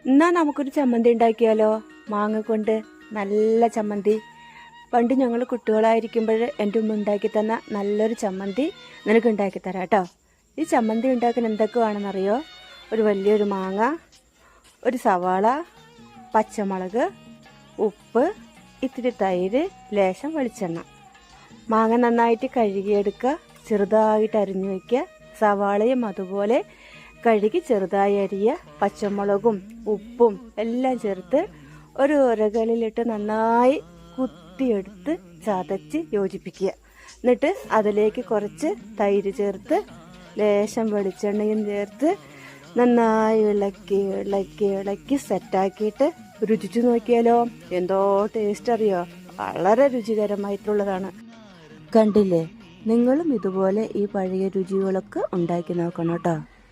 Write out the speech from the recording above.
എന്നാ നമുക്കൊരു ചമ്മന്തി ഉണ്ടാക്കിയാലോ? മാങ്ങ കൊണ്ട് നല്ല ചമ്മന്തി. പണ്ട് ഞങ്ങൾ കുട്ടികളായിരിക്കുമ്പോൾ എൻ്റെ ഉമ്മ ഉണ്ടാക്കി തന്ന നല്ലൊരു ചമ്മന്തി നിനക്ക് ഉണ്ടാക്കി തരാം കേട്ടോ. ഈ ചമ്മന്തി ഉണ്ടാക്കാൻ എന്തൊക്കെ വേണമെന്നറിയോ? ഒരു വലിയൊരു മാങ്ങ, ഒരു സവാള, പച്ചമുളക്, ഉപ്പ്, ഇത്തിരി തൈര്, ലേശം വെളിച്ചെണ്ണ. മാങ്ങ നന്നായിട്ട് കഴുകിയെടുക്കുക, ചെറുതായിട്ട് അരിഞ്ഞു വയ്ക്കുക. സവാളയും അതുപോലെ കഴുകി ചെറുതായി അരിയുക. പച്ചമുളകും ഉപ്പും എല്ലാം ചേർത്ത് ഒരു ഉരകലിലിട്ട് നന്നായി കുത്തിയെടുത്ത് ചതച്ച് യോജിപ്പിക്കുക. എന്നിട്ട് അതിലേക്ക് കുറച്ച് തൈര് ചേർത്ത് ലേശം വെളിച്ചെണ്ണയും ചേർത്ത് നന്നായി ഇളക്കി ഇളക്കി ഇളക്കി സെറ്റാക്കിയിട്ട് രുചിച്ചു നോക്കിയാലോ? എന്തോ ടേസ്റ്റ് അറിയോ? വളരെ രുചികരമായിട്ടുള്ളതാണ്. കണ്ടില്ലേ? നിങ്ങളും ഇതുപോലെ ഈ പഴയ രുചികളൊക്കെ ഉണ്ടാക്കി നോക്കണം കേട്ടോ.